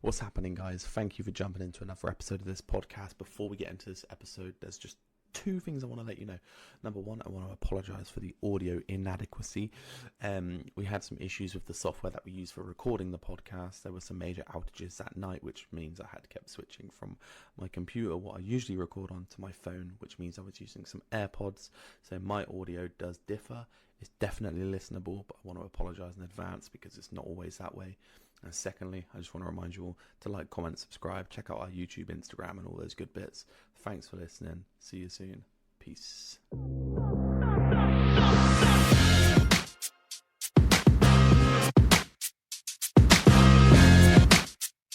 What's happening, guys? Thank you for jumping into another episode of this podcast. Before we get into this episode, there's just two things I want to let you know. Number one, I want to apologize for the audio inadequacy. We had some issues with the software that we use for recording the podcast. There were some major outages that night, which means I had kept switching from my computer, what I usually record on, to my phone, which means I was using some AirPods. So my audio does differ. It's definitely listenable, but I want to apologize in advance because it's not always that way. And secondly, I just want to remind you all to like, comment, subscribe, check out our YouTube, Instagram, and all those good bits. Thanks for listening. See you soon. Peace.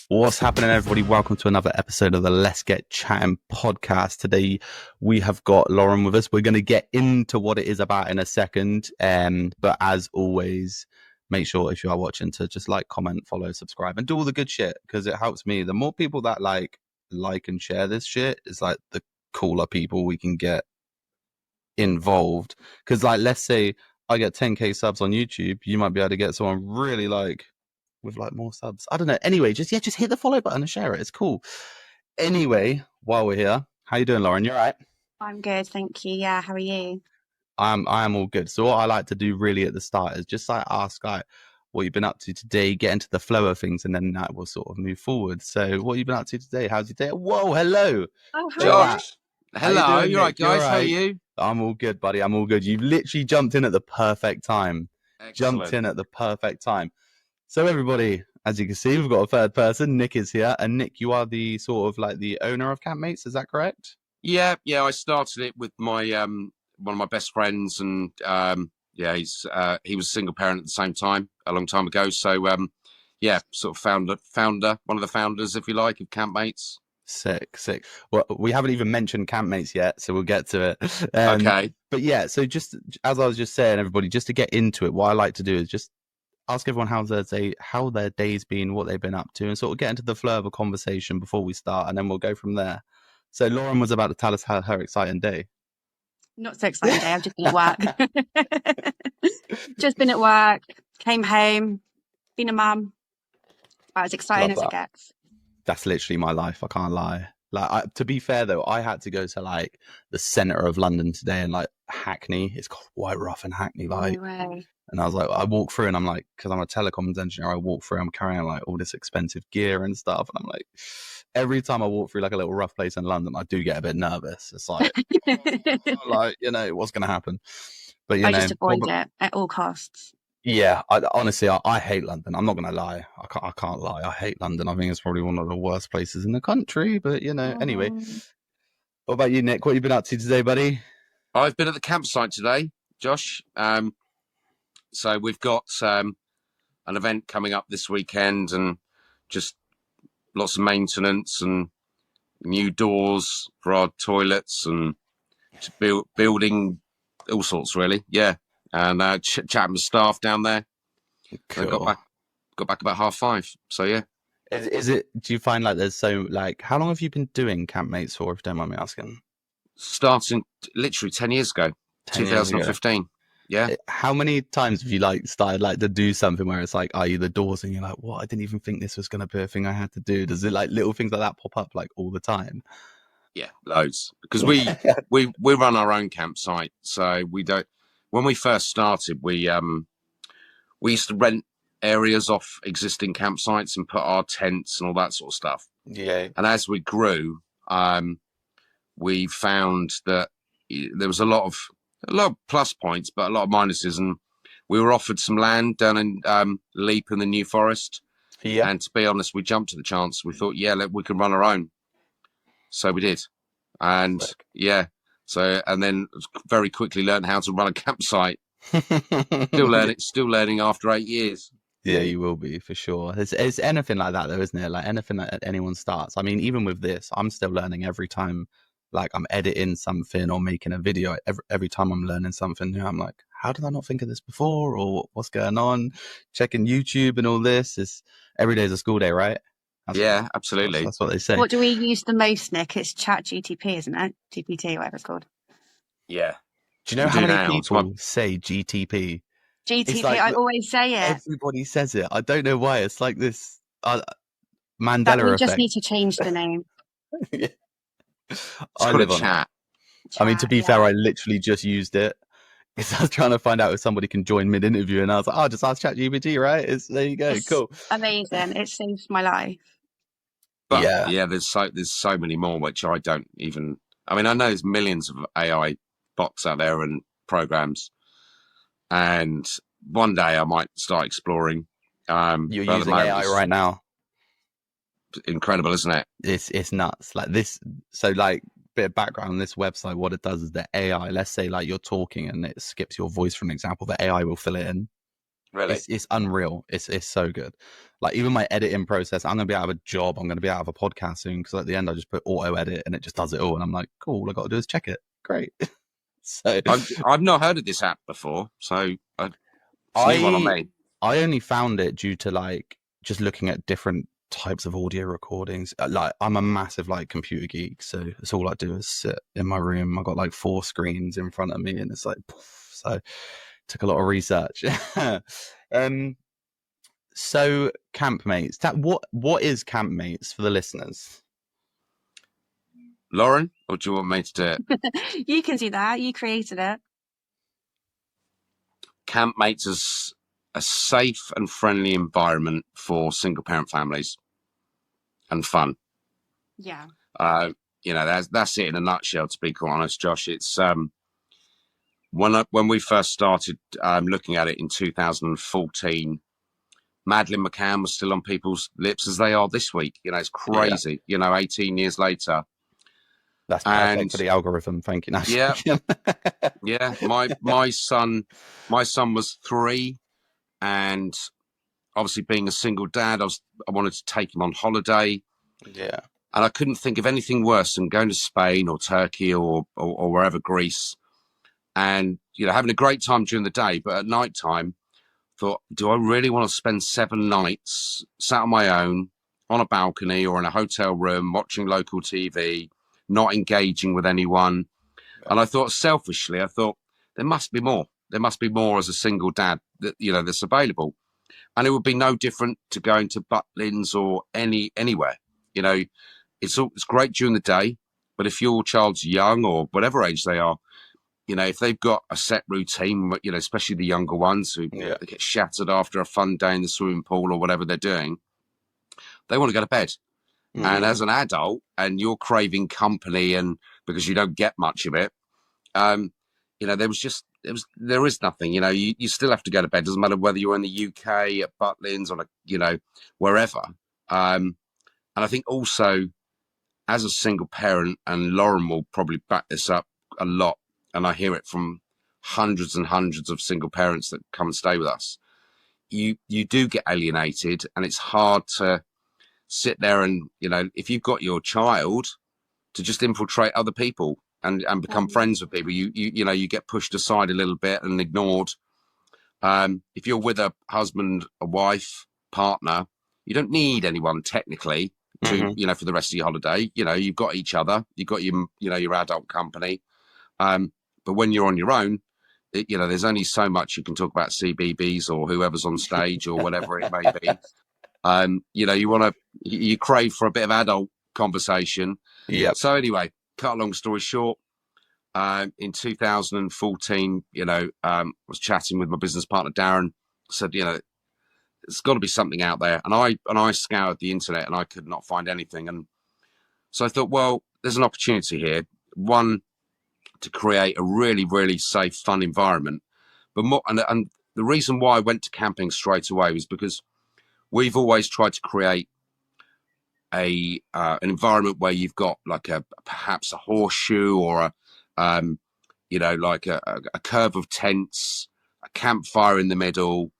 What's happening, everybody? Welcome to another episode of the Let's Get Chatting podcast. Today, we have got Lauren with us. We're going to get into what it is about in a second. But as always, make sure if you are watching to just like, comment, follow, subscribe, and do all the good shit because it helps me. The more people that like and share this shit, is like the cooler people we can get involved. Because like, let's say I get 10k subs on YouTube, you might be able to get someone really like with like more subs. I don't know. Anyway, just hit the follow button and share it. It's cool. Anyway, while we're here, how you doing, Lauren? You all right? I'm good, thank you. Yeah, how are you? I am all good. So what I like to do really at the start is just like ask like what you've been up to today, get into the flow of things, and then that will sort of move forward. So what have you been up to today? How's your day? Whoa, hello. Oh, hi. Josh. Hello, you you're right, guys. Right? How are you? I'm all good, buddy. I'm all good. You literally jumped in at the perfect time. Excellent. Jumped in at the perfect time. So everybody, as you can see, we've got a third person. Nick is here. And Nick, you are the sort of like the owner of Campmates. Is that correct? Yeah. I started it with my one of my best friends, and he was a single parent at the same time a long time ago. So sort of founder, one of the founders, if you like, of Campmates. Sick. Well, we haven't even mentioned Campmates yet, so we'll get to it. Okay. But yeah, so just as I was just saying, everybody, just to get into it, what I like to do is just ask everyone how their day's been, what they've been up to, and sort of get into the flow of a conversation before we start, and then we'll go from there. So Lauren was about to tell us how her exciting day. Not so exciting day. I've just been at work. Just been at work, came home, been a mum. About as exciting as it gets. That's literally my life. I can't lie. Like, to be fair though, I had to go to like the centre of London today, and like Hackney. It's quite rough in Hackney, like. No way. And I was like, I walk through, and I'm like, because I'm a telecoms engineer, I walk through, I'm carrying like all this expensive gear and stuff, and I'm like, every time I walk through like a little rough place in London, I do get a bit nervous. It's like, like, what's going to happen? But I just avoid it at all costs. Yeah, honestly, I hate London. I'm not going to lie. I can't lie. I hate London. I think it's probably one of the worst places in the country. But, anyway. What about you, Nick? What have you been up to today, buddy? I've been at the campsite today, Josh. So we've got an event coming up this weekend, and just lots of maintenance and new doors for our toilets, and just building all sorts, really. Yeah. And chatting with staff down there. Cool. I got back about 5:30. So yeah. Is it? Do you find like there's so like how long have you been doing Campmates for? If you don't mind me asking. Starting literally 10 years ago, 2015. Yeah. How many times have you like started like to do something where it's like, are you the doors, and you're like, what? I didn't even think this was going to be a thing I had to do. Does it like little things like that pop up like all the time? Yeah, loads. Because we run our own campsite, so we don't. When we first started, we used to rent areas off existing campsites and put our tents and all that sort of stuff. Yeah. And as we grew, we found that there was a lot of plus points, but a lot of minuses. And we were offered some land down in Leap in the New Forest. Yeah. And to be honest, we jumped at the chance. We thought, we can run our own. So we did. And yeah. So, and then very quickly learned how to run a campsite. Still learning after 8 years. Yeah, you will be for sure. It's anything like that though, isn't it? Like anything that anyone starts. I mean, even with this, I'm still learning every time. Like I'm editing something or making a video. Every time I'm learning something new, I'm like, how did I not think of this before? Or what's going on? Checking YouTube and all this. Every day is a school day, right? Absolutely. That's what they say. What do we use the most, Nick? It's ChatGTP, isn't it? GPT, whatever it's called. Yeah. Do you know how many people say GTP? GTP, like, I always say it. Everybody says it. I don't know why. It's like this. That Mandela we just effect. need to change the name. Yeah. It's I called a live on it. chat. I mean, to Chat, be yeah. fair, I literally just used it. Because I was trying to find out if somebody can join mid-interview, and I was like, "Oh, just ask ChatGPT, right? There you go, It's cool." amazing. It saved my life. But Yeah. there's so many more which I don't even. I mean, I know there's millions of AI bots out there and programs, and one day I might start exploring. You're but at the using moment, AI it's right now. incredible, isn't it? It's nuts. Like this. So, like, bit of background on this website. What it does is the AI. Let's say like you're talking and it skips your voice, for an example. The AI will fill it in. Really? It's unreal. It's so good. Like even my editing process, I'm gonna be out of a job. I'm gonna be out of a podcast soon because at the end I just put auto edit and it just does it all. And I'm like, cool. All I got to do is check it. Great. So I've not heard of this app before, so it's a new one on me. I only found it due to like just looking at different types of audio recordings. Like I'm a massive like computer geek, so it's all I do is sit in my room. I've got like 4 screens in front of me, and it's like poof. So took a lot of research. So Campmates, what is Campmates for the listeners? Lauren, or do you want me to do it? You can do that. You created it. Campmates is a safe and friendly environment for single parent families and fun. Yeah. That's it in a nutshell, to be quite honest, Josh. It's when we first started looking at it in 2014, Madeleine McCann was still on people's lips as they are this week. It's crazy. 18 years later. That's perfect for the algorithm. Thank you. No, yeah. My son was 3, and obviously being a single dad, I wanted to take him on holiday. Yeah. And I couldn't think of anything worse than going to Spain or Turkey or wherever, Greece, and having a great time during the day, but at night time, thought, do I really want to spend 7 nights sat on my own on a balcony or in a hotel room watching local TV, not engaging with anyone? Yeah. And I thought, selfishly, there must be more. There must be more as a single dad that that's available, and it would be no different to going to Butlins or anywhere. It's great during the day, but if your child's young or whatever age they are, if they've got a set routine, especially the younger ones who they get shattered after a fun day in the swimming pool or whatever they're doing, they want to go to bed. Mm. And as an adult, and you're craving company, and because you don't get much of it, there is nothing. You still have to go to bed. Doesn't matter whether you're in the UK at Butlins or wherever. And I think also, as a single parent, and Lauren will probably back this up a lot, and I hear it from hundreds and hundreds of single parents that come and stay with us, you do get alienated, and it's hard to sit there and, if you've got your child, to just infiltrate other people and become friends with people. You get pushed aside a little bit and ignored. If you're with a husband, a wife, partner, you don't need anyone technically to, for the rest of your holiday. You've got each other, you've got your adult company. But when you're on your own, there's only so much you can talk about CBBS or whoever's on stage or whatever it may be. You crave for a bit of adult conversation. Yeah. So anyway, cut a long story short, in 2014, was chatting with my business partner, Darren, said, there's got to be something out there. And I scoured the internet and I could not find anything. And so I thought, well, there's an opportunity here. One, to create a really, really safe, fun environment. But more, and the reason why I went to camping straight away was because we've always tried to create an environment where you've got like perhaps a horseshoe or like a curve of tents, a campfire in the middle,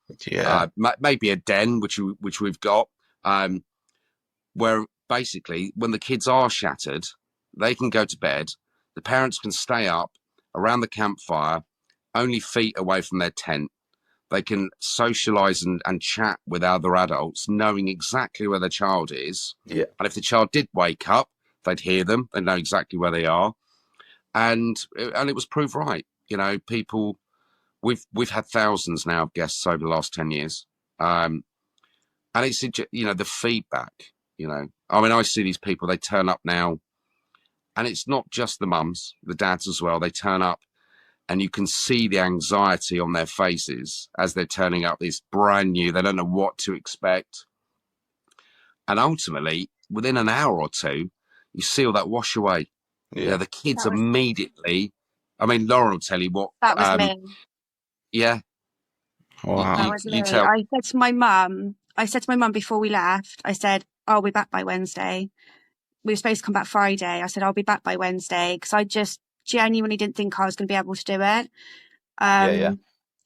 maybe a den, which we've got, where basically when the kids are shattered, they can go to bed. The parents can stay up around the campfire, only feet away from their tent. They can socialize and chat with other adults, knowing exactly where their child is. Yeah. And if the child did wake up, they'd hear them and know exactly where they are. And it was proved right. People, we've had thousands now of guests over the last 10 years. And it's, the feedback You know, I mean, I see these people, they turn up now, and it's not just the mums, the dads as well. They turn up and you can see the anxiety on their faces as they're turning up. It's brand new. They don't know what to expect. And ultimately, within an hour or two, you see all that wash away. Yeah. You know, the kids That was- immediately, I mean, Lauren will tell you what. That was me. Yeah. Wow. That was You me. tell. I said to my mum before we left, I said, I'll be back by Wednesday. We were supposed to come back Friday. I said, I'll be back by Wednesday, because I just genuinely didn't think I was going to be able to do it. Yeah.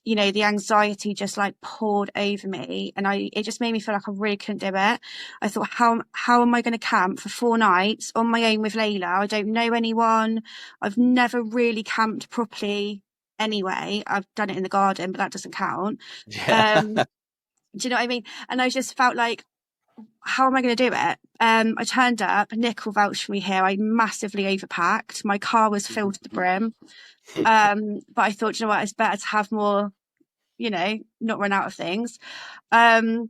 You know, the anxiety just like poured over me, and it just made me feel like I really couldn't do it. I thought, how am I going to camp for 4 nights on my own with Layla? I don't know anyone. I've never really camped properly anyway. I've done it in the garden, but that doesn't count. Yeah. Do you know what I mean? And I just felt like, how am I going to do it? I turned up. Nick will vouch for me here. I massively overpacked. My car was filled to the brim. But I thought, you know what, it's better to have more, you know, not run out of things. And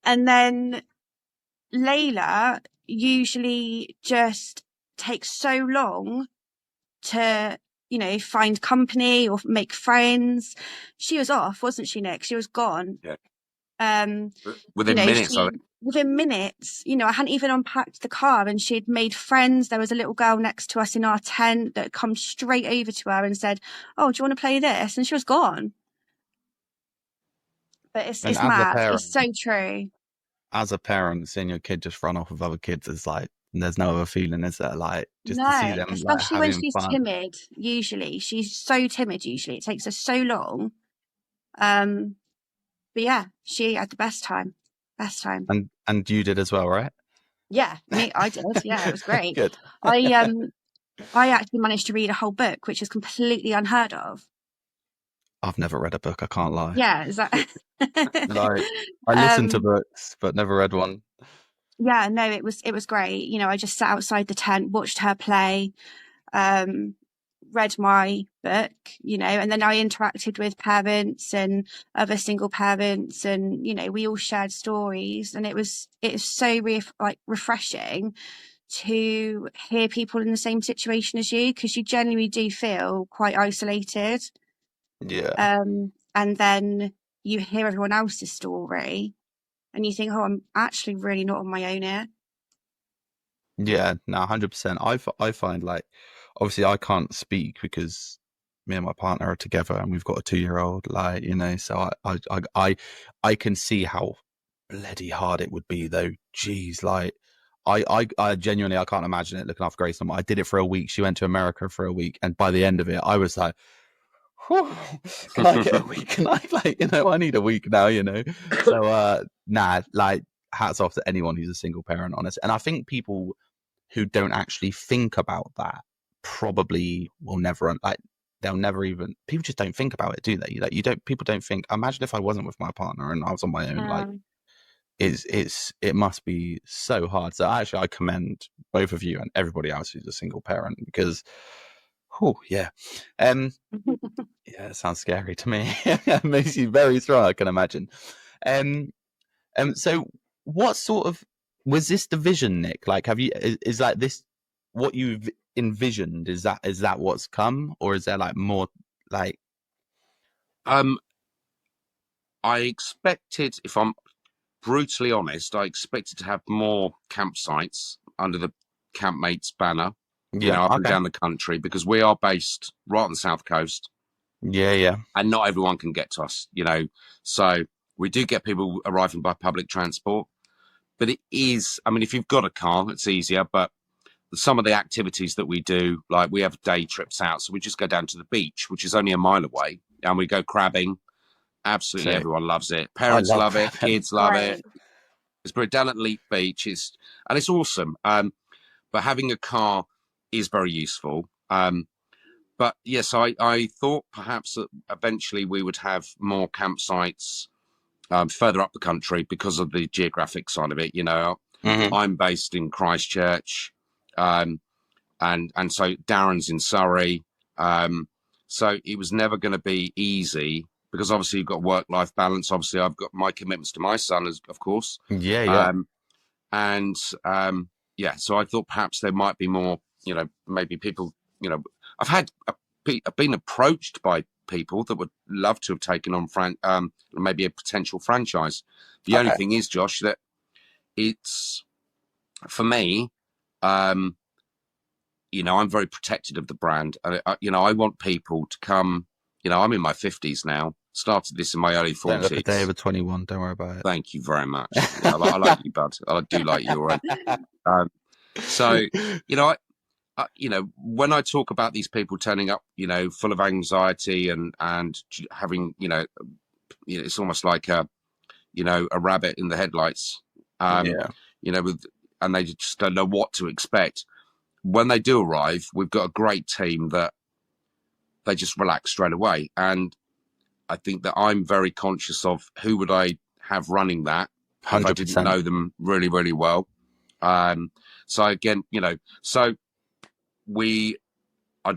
then Layla usually just takes so long to, you know, find company or make friends. She was off, wasn't she, Nick? She was gone. Yeah. you Within know, minutes, I think. Within minutes, you know, I hadn't even unpacked the car and she'd made friends. There was a little girl next to us in our tent that had come straight over to her and said, "Oh, do you want to play this?" And she was gone. But it's And as a mad. parent- It's so true. As a parent, seeing your kid just run off with other kids is like, there's no other feeling, is there? Like, just to see No, them like especially when having she's fun. timid. Usually, she's so timid. Usually, it takes her so long. But yeah, she had the best time. Best time. And you did as well, right? Yeah, I did. Yeah, it was great. Good. I actually managed to read a whole book, which is completely unheard of. I've never read a book, I can't lie. Yeah, is that? Like, I listened to books, but never read one. Yeah, no, it was great. You know, I just sat outside the tent, watched her play, read my book, you know, and then I interacted with parents and other single parents, and you know, we all shared stories, and it's so refreshing to hear people in the same situation as you, because you genuinely do feel quite isolated. Yeah. And then you hear everyone else's story and you think, oh, I'm actually really not on my own here. Yeah, no, 100%. I find, like, obviously I can't speak because me and my partner are together and we've got a 2-year-old, like, you know, so I can see how bloody hard it would be though. Jeez, like, I genuinely, I can't imagine it looking after Grace. I did it for a week. She went to America for a week, and by the end of it, I was like, whew, can I get a week? Can I, like, you know, I need a week now, you know? So, nah, like, hats off to anyone who's a single parent, honestly. And I think people who don't actually think about that probably will never, like, they'll never even, people just don't think about it, do they? Like, people don't think, imagine if I wasn't with my partner and I was on my own, like, it must be so hard. So actually, I commend both of you and everybody else who's a single parent, because, oh yeah, yeah, it sounds scary to me. It makes you very strong, I can imagine. So what sort of, was this the vision, Nick? Like, is like this what you've envisioned? Is that what's come, or is there like more, like? I expected, if I'm brutally honest, I expected to have more campsites under the Campmates banner, you know, up and down the country, because we are based right on the south coast. Yeah. And not everyone can get to us, you know. So we do get people arriving by public transport. But it is, I mean, if you've got a car, it's easier. But some of the activities that we do, like we have day trips out. So we just go down to the beach, which is only a mile away, and we go crabbing. Absolutely, everyone loves it. Parents love it. Kids love it. It's pretty down at Leap Beach. It's awesome. But having a car is very useful. But yes, I thought perhaps that eventually we would have more campsites further up the country because of the geographic side of it. You know, I'm based in Christchurch, and so Darren's in Surrey. So it was never going to be easy, because obviously you've got work-life balance. Obviously, I've got my commitments to my son, of course. Yeah. And so I thought perhaps there might be more, maybe people, I've been approached by people that would love to have taken on maybe a potential franchise. The only thing is, Josh, that it's, for me, I'm very protected of the brand. I want people to come, I'm in my 50s now, started this in my early 40s. Don't look a day over 21, don't worry about it. Thank you very much. I like you, bud. I do like you already. When I talk about these people turning up, full of anxiety and having, it's almost like a rabbit in the headlights, and they just don't know what to expect. When they do arrive, we've got a great team that they just relax straight away. And I think that I'm very conscious of who would I have running that 100%. if I didn't know them really, really well. So again, I'd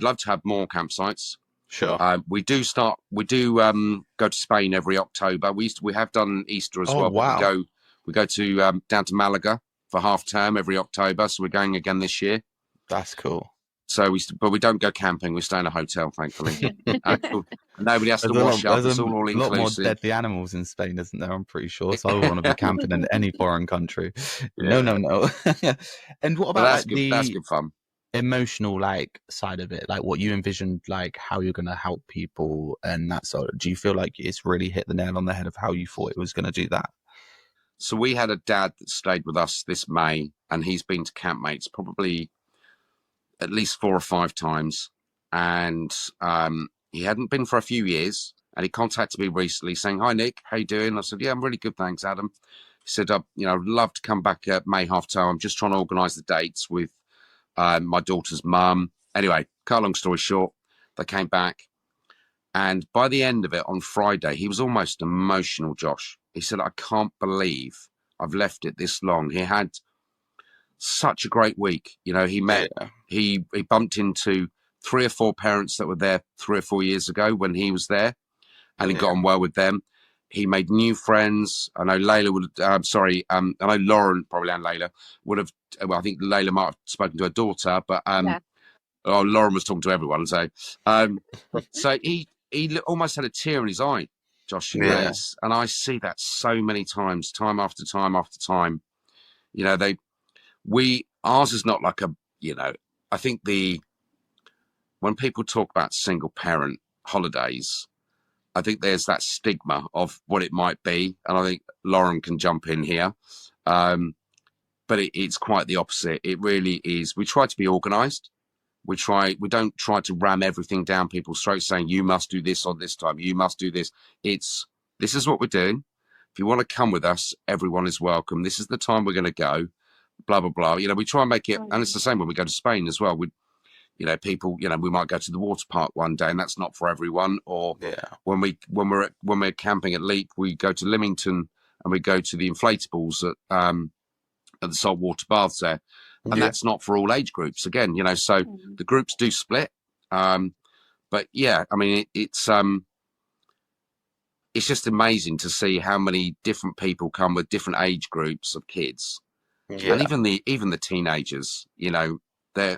love to have more campsites. Sure. We do go to Spain every October. We have done Easter as well. Wow. But we go to down to Malaga for half term every October. So we're going again this year. That's cool. So but we don't go camping. We stay in a hotel, thankfully. Nobody has to wash up. It's all inclusive. A lot more deadly animals in Spain, isn't there? I'm pretty sure. So I want to be camping in any foreign country. Yeah. No. And what about that's good fun. Emotional side of it, what you envisioned, how you're going to help people and that sort of, do you feel like it's really hit the nail on the head of how you thought it was going to do that? So we had a dad that stayed with us this May, and he's been to Campmates probably at least 4 or 5 times, and he hadn't been for a few years, and he contacted me recently saying, "Hi Nick, how you doing?" I said, "Yeah, I'm really good, thanks, Adam." He said, I'd love to come back at May half term. I'm just trying to organise the dates with my daughter's mum. Anyway, cut a long story short, they came back, and by the end of it on Friday, he was almost emotional, Josh. He said, "I can't believe I've left it this long." He had such a great week. He bumped into 3 or 4 parents that were there 3 or 4 years ago when he was there, and he got on well with them. He made new friends. I know Layla I know Lauren probably and Layla would have. Well, I think Layla might have spoken to her daughter, but Lauren was talking to everyone. So, so he almost had a tear in his eye, Josh. And I see that so many times, time after time after time. Ours is not like I think when people talk about single parent holidays, I think there's that stigma of what it might be. And I think Lauren can jump in here. But it's quite the opposite. It really is. We try to be organised. We don't try to ram everything down people's throats saying, you must do this on this time. You must do this. This is what we're doing. If you want to come with us, everyone is welcome. This is the time we're going to go. Blah, blah, blah. We try and make it, and it's the same when we go to Spain as well. People, we might go to the water park one day, and that's not for everyone. Or when we're camping at Leap, we go to Lymington and we go to the inflatables at the saltwater baths there, and that's not for all age groups. Again, so the groups do split. But yeah, I mean, it's just amazing to see how many different people come with different age groups of kids. And even the teenagers, the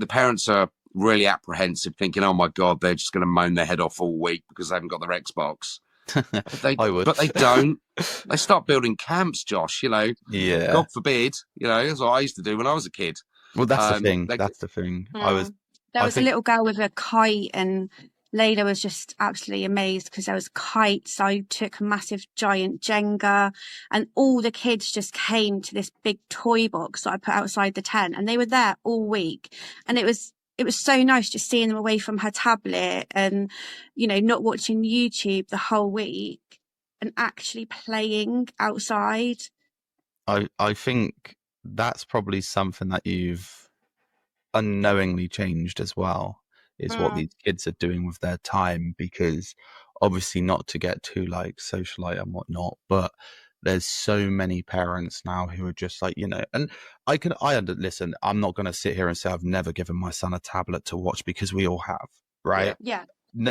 parents are really apprehensive, thinking, "Oh my God, they're just going to moan their head off all week because they haven't got their Xbox." But they don't. They start building camps, Josh. God forbid. That's what I used to do when I was a kid. Well, that's the thing. That's the thing. There was a little girl with a kite, and Layla was just absolutely amazed because there was kites. I took a massive giant Jenga, and all the kids just came to this big toy box that I put outside the tent, and they were there all week. And it was so nice just seeing them away from her tablet and, not watching YouTube the whole week and actually playing outside. I think that's probably something that you've unknowingly changed as well. Is what these kids are doing with their time, because obviously not to get too socialite and whatnot, but there's so many parents now who are just and listen, I'm not going to sit here and say I've never given my son a tablet to watch, because we all have, right? Yeah.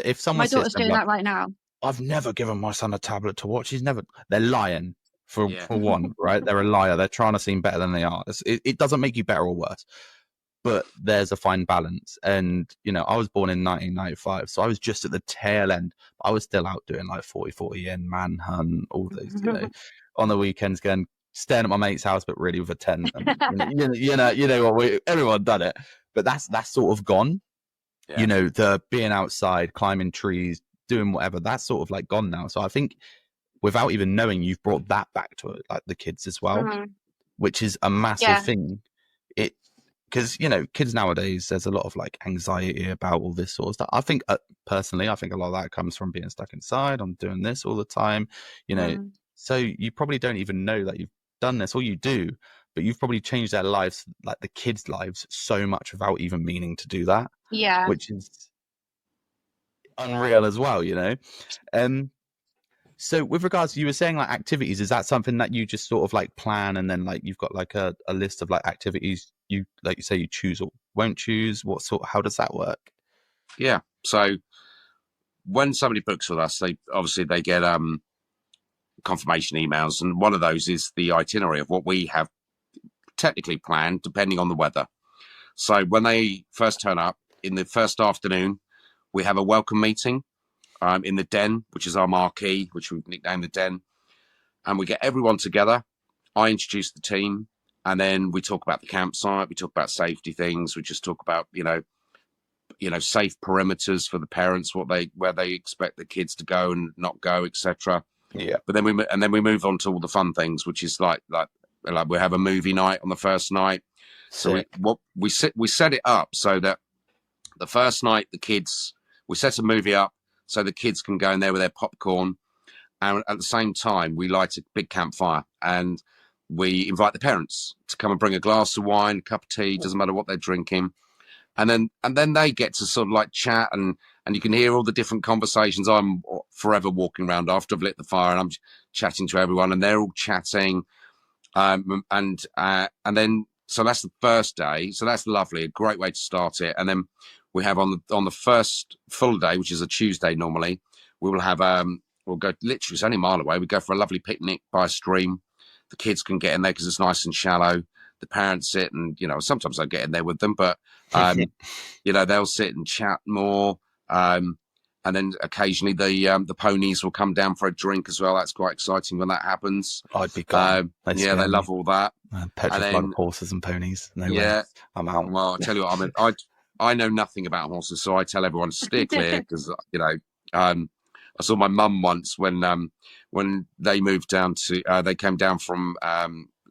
If someone my daughter's doing that right now. I've never given my son a tablet to watch. They're lying for one, right? They're a liar. They're trying to seem better than they are. It doesn't make you better or worse, but there's a fine balance. And, you know, I was born in 1995, so I was just at the tail end. I was still out doing like 40-40 and manhunt, all those, you know, on the weekends going, staying at my mate's house, but really with a tent. And, you know what, everyone done it. But that's sort of gone. Yeah. You know, the being outside, climbing trees, doing whatever, that's sort of like gone now. So I think without even knowing, you've brought that back to like the kids as well, which is a massive thing. Because, you know, kids nowadays, there's a lot of like anxiety about all this sort of stuff. I think personally, I think a lot of that comes from being stuck inside. I'm doing this all the time, you know, so you probably don't even know that you've done this, or you do, but you've probably changed their lives, like the kids' lives, so much without even meaning to do that. Yeah. Which is unreal as well, you know. So with regards to, you were saying like activities, is that something that you just sort of like plan, and then like you've got like a list of like activities you, like you say, you choose or won't choose? How does that work? Yeah. So when somebody books with us, they get confirmation emails, and one of those is the itinerary of what we have technically planned depending on the weather. So when they first turn up, in the first afternoon, we have a welcome meeting in the den, which is our marquee, which we've nicknamed the den. And we get everyone together. I introduce the team, and then we talk about the campsite. We talk about safety things. We just talk about, you know, safe perimeters for the parents, where they expect the kids to go and not go, etc. Yeah. But then we move on to all the fun things, which is like we have a movie night on the first night. So we set it up so that the first night we set a movie up so the kids can go in there with their popcorn, and at the same time we light a big campfire, and we invite the parents to come and bring a glass of wine, a cup of tea, doesn't matter what they're drinking, and then they get to sort of like chat, and you can hear all the different conversations. I'm forever walking around after I've lit the fire, and I'm chatting to everyone, and they're all chatting, and then so that's the first day. So that's lovely, a great way to start it. And then we have on the first full day, which is a Tuesday normally, we will have we'll go, literally it's only a mile away, we go for a lovely picnic by a stream. The kids can get in there because it's nice and shallow. The parents sit, and, you know, sometimes I get in there with them, but you know, they'll sit and chat more. And then occasionally the ponies will come down for a drink as well. That's quite exciting when that happens. I'd be gone. Yeah, they love all that. Petrified of horses and ponies. No yeah, way. I'm out. Well, I tell you what, I know nothing about horses, so I tell everyone to steer clear because, you know, I saw my mum once when they moved down to they came down from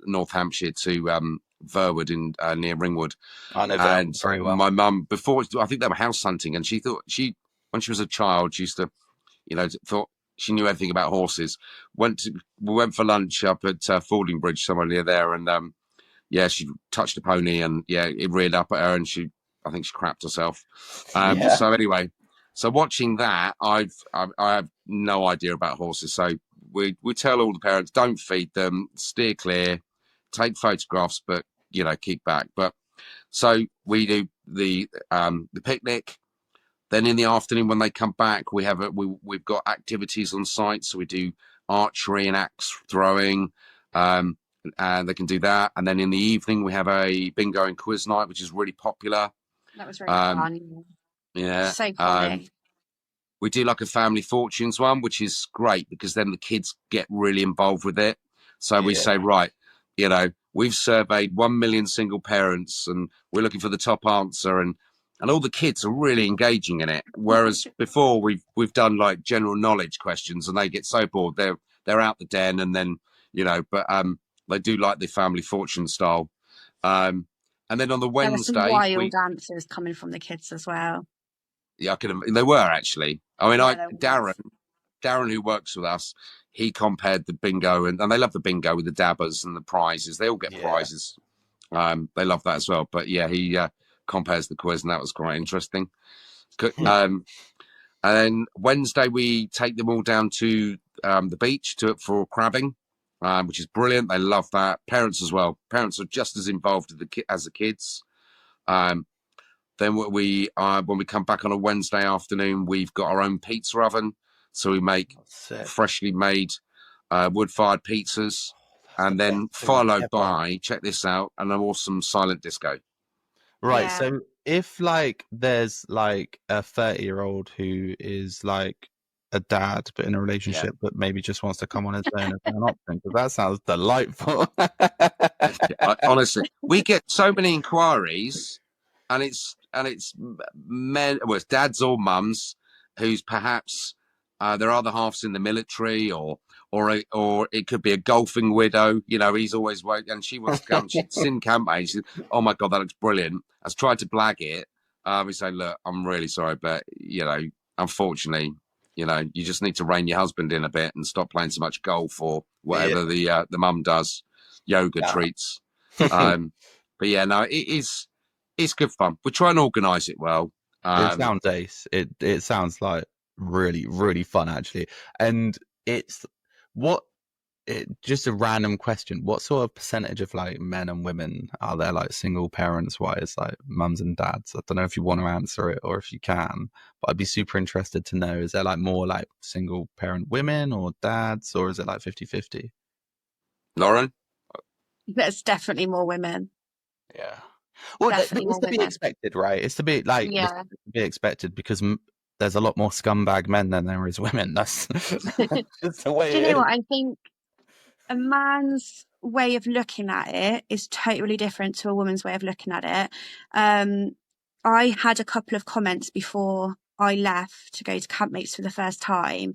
North Hampshire to Verwood in near Ringwood. I know that very well. My mum, before, I think they were house hunting, and she thought when she was a child, she used to, you know, thought she knew everything about horses. We went for lunch up at Fordingbridge, somewhere near there, and yeah, she touched a pony, and yeah, it reared up at her, and I think she crapped herself. So anyway, so watching that, I have no idea about horses. So we tell all the parents, don't feed them, steer clear, take photographs, but, you know, keep back. But so we do the picnic. Then in the afternoon when they come back, we've got activities on site. So we do archery and axe throwing, and they can do that. And then in the evening we have a bingo and quiz night, which is really popular. That was really fun. Yeah. So funny. We do like a family fortunes one, which is great because then the kids get really involved with it. So we say, right, you know, we've surveyed 1 million single parents, and we're looking for the top answer, and all the kids are really engaging in it. Whereas before we've done like general knowledge questions, and they get so bored they're out the den, and then, you know, but they do like the family fortune style. And then on the Wednesday, there were some wild answers coming from the kids as well. Yeah, they were actually. I mean, Darren, who works with us, he compared the bingo, and they love the bingo with the dabbers and the prizes. They all get prizes. They love that as well. But yeah, he compares the quiz, and that was quite interesting. And then Wednesday, we take them all down to the beach for crabbing, which is brilliant. They love that. Parents as well. Parents are just as involved as the kids. Then when we come back on a Wednesday afternoon, we've got our own pizza oven. So we make freshly made wood-fired pizzas, and then followed by, check this out, an awesome silent disco. Right. Yeah. So if like there's like a 30-year-old who is like a dad but in a relationship but maybe just wants to come on his own as an option, because that sounds delightful. Honestly, we get so many inquiries, and it's men, well, it's dads or mums who's perhaps their other half's in the military, or it could be a golfing widow. You know, he's always waiting, and she wants to come. She's seen Campmates. She said, "Oh my god, that looks brilliant." I've tried to blag it. We say, "Look, I'm really sorry, but you know, unfortunately, you know, you just need to rein your husband in a bit and stop playing so much golf or whatever the mum does, yoga treats." But yeah, no, it's good fun. We try and organise it well. It sounds ace. It sounds like really, really fun actually. And it's just a random question. What sort of percentage of like men and women are there, like single parents wise, like mums and dads? I don't know if you want to answer it or if you can, but I'd be super interested to know, is there like more like single parent women or dads, or is it like 50-50? Lauren? There's definitely more women. Yeah. Well, Definitely it's more to be women. expected, right? It's to be like, it's Yeah. to be expected because there's a lot more scumbag men than there is women. That's just the way Do you it know is. what? I think a man's way of looking at it is totally different to a woman's way of looking at it. I had a couple of comments before I left to go to Campmates for the first time,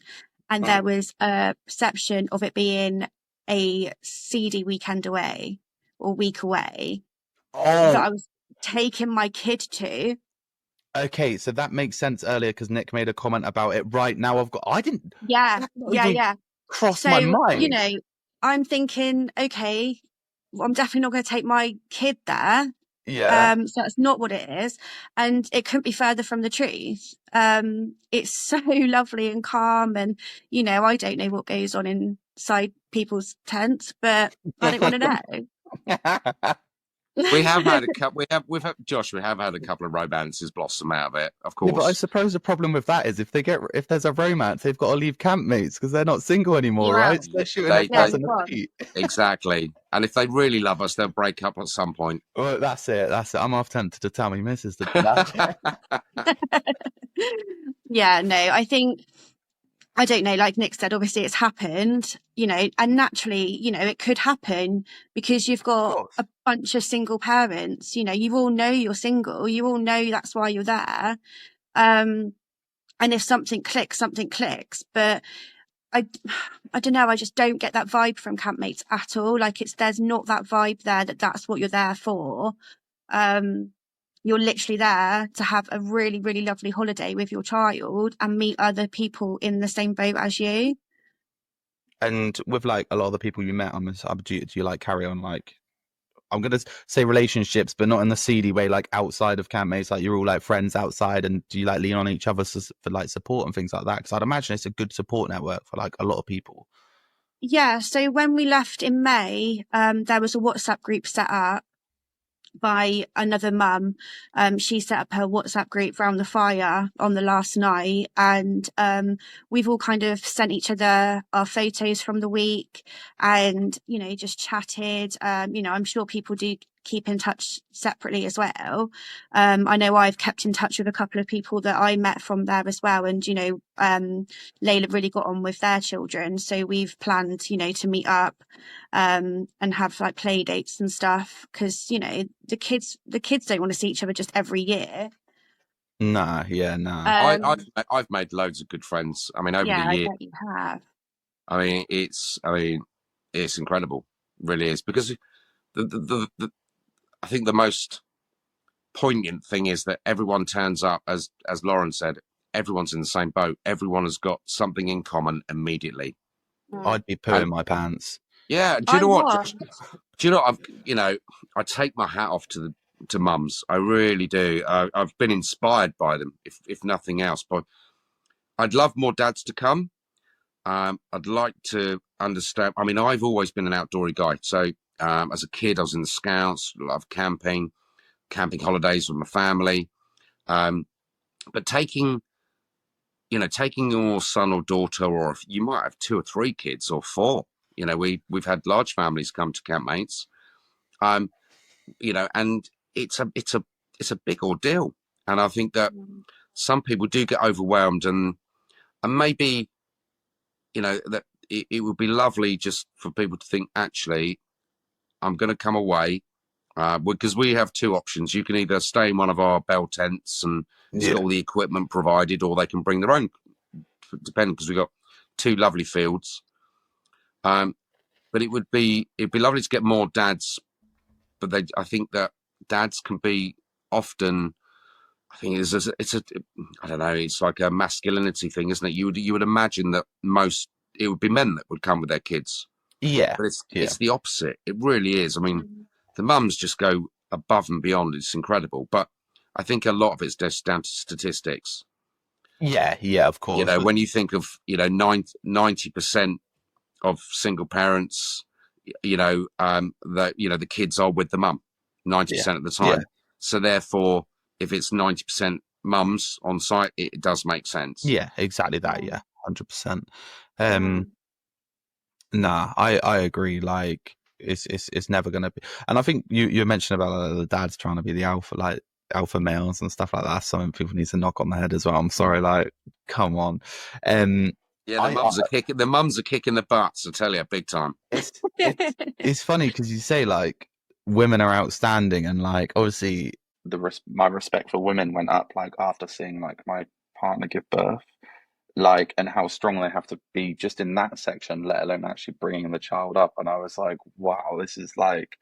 and there was a perception of it being a seedy weekend away or week away that I was taking my kid to. Okay, so that makes sense earlier because Nick made a comment about it. Right now, I didn't. Yeah, That not even crossed So, my mind. you know, I'm thinking, okay, well, I'm definitely not going to take my kid there. Yeah. So that's not what it is. And it couldn't be further from the truth. It's so lovely and calm. And, you know, I don't know what goes on inside people's tents, but I don't want to know. We have had a couple. We've had Josh. We have had a couple of romances blossom out of it, of course. Yeah, but I suppose the problem with that is if there's a romance, they've got to leave Campmates because they're not single anymore, right? So they're shooting themselves in the feet. Exactly. And if they really love us, they'll break up at some point. Well, that's it. I'm half tempted to tell me missus to do that. Yeah, no, I think, I don't know, like Nick said, obviously it's happened, you know, and naturally, you know, it could happen because you've got a bunch of single parents, you know, you all know you're single, you all know that's why you're there. And if something clicks, but I don't know, I just don't get that vibe from Campmates at all. Like there's not that vibe there that's what you're there for. You're literally there to have a really, really lovely holiday with your child and meet other people in the same boat as you. And with like a lot of the people you met, do you like carry on like, I'm going to say relationships, but not in the seedy way, like outside of Campmates, like you're all like friends outside, and do you like lean on each other for like support and things like that? Because I'd imagine it's a good support network for like a lot of people. Yeah, so when we left in May, there was a WhatsApp group set up by another mum. She set up her WhatsApp group round the fire on the last night, and we've all kind of sent each other our photos from the week and, you know, just chatted. You know, I'm sure people do keep in touch separately as well. I know I've kept in touch with a couple of people that I met from there as well, and, you know, Layla really got on with their children, so we've planned, you know, to meet up and have like play dates and stuff, because, you know, the kids don't want to see each other just every year. Nah. I've made loads of good friends. I mean, over the years. I bet you have. I mean, it's incredible, it really is, because I think the most poignant thing is that everyone turns up, as Lauren said, everyone's in the same boat. Everyone has got something in common immediately. I'd be pooing my pants. Yeah. Do you know what? Do you know? I take my hat off to mums. I really do. I've been inspired by them, if nothing else. But I'd love more dads to come. I'd like to understand. I mean, I've always been an outdoorsy guy. So as a kid, I was in the Scouts, loved camping holidays with my family. But taking you know, taking your son or daughter, or if you might have 2 or 3 kids or 4, you know, we've had large families come to Campmates, you know, and it's a big ordeal. And I think that some people do get overwhelmed, and maybe, you know, that it would be lovely just for people to think, actually, I'm going to come away, because we have 2 options. You can either stay in one of our bell tents and it's got all the equipment provided, or they can bring their own, depending, because we've got 2 lovely fields. But it'd be lovely to get more dads, but I think that dads can be often, I think I don't know, it's like a masculinity thing, isn't it? You would imagine that it would be men that would come with their kids. Yeah. But it's the opposite. It really is. I mean, the mums just go above and beyond. It's incredible. But I think a lot of it's just down to statistics. Yeah, of course. You know, when you think of, you know, 90% of single parents, you know, the kids are with the mum 90% of the time. So therefore, if it's 90% mums on site, it does make sense. Yeah, exactly that. Yeah, 100%. Nah, I agree. Like, it's never gonna be. And I think you mentioned about the dads trying to be the alpha males and stuff like that. Something people need to knock on the head as well. I'm sorry, like, come on. The mums are kicking the butts, I tell you, big time. It's funny because you say, like, women are outstanding, and, like, obviously my respect for women went up, like, after seeing, like, my partner give birth, like, and how strong they have to be just in that section, let alone actually bringing the child up. And I was like, wow, this is, like,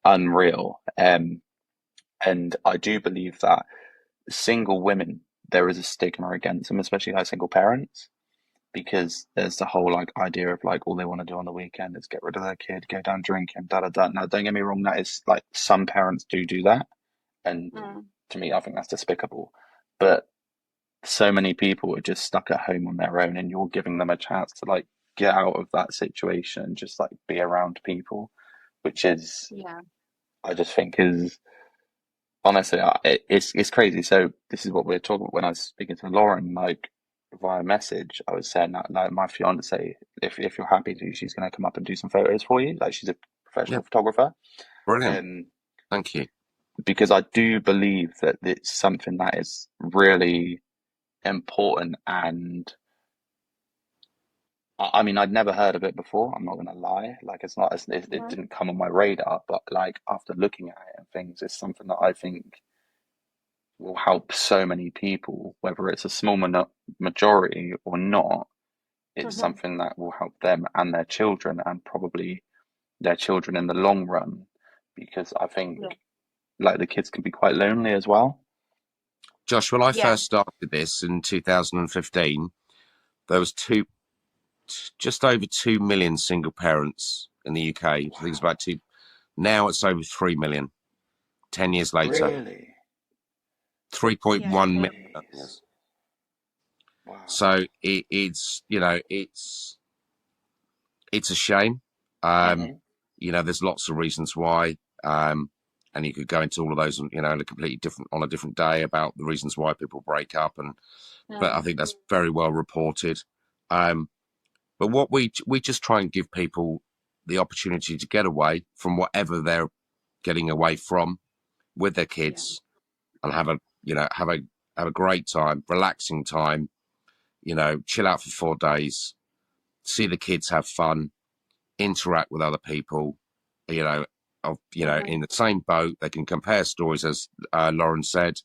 unreal. And I do believe that single women, there is a stigma against them, especially like single parents, because there's the whole, like, idea of, like, all they want to do on the weekend is get rid of their kid, go down drinking, da da da. Now, don't get me wrong, that is, like, some parents do that, and to me, I think that's despicable. But so many people are just stuck at home on their own, and you're giving them a chance to, like, get out of that situation and just, like, be around people, which is, I just think is, honestly, it's crazy. So this is what we're talking about. When I was speaking to Lauren, like, via message, I was saying that, like, my fiance, if you're happy to, she's going to come up and do some photos for you. Like, she's a professional photographer. Brilliant. Thank you. Because I do believe that it's something that is really important, and I mean, I'd never heard of it before. I'm not going to lie. Like, it didn't come on my radar, but, like, after looking at it and things, it's something that I think will help so many people, whether it's a small majority or not. It's something that will help them and their children, and probably their children in the long run, because I think, like, the kids can be quite lonely as well. Josh, when I first started this in 2015, there was just over 2 million single parents in the UK. I think it's about 2. Now it's over 3 million. 10 years later. Really? 3.1 million. Yes. Wow. So it's, you know, it's a shame. You know, there's lots of reasons why. And you could go into all of those, you know, on a different day about the reasons why people break up. But I think that's very well reported. But what we just try and give people the opportunity to get away from whatever they're getting away from with their kids, and have a great time, relaxing time, you know, chill out for 4 days, see the kids have fun, interact with other people, you know, in the same boat. They can compare stories, as Lauren said,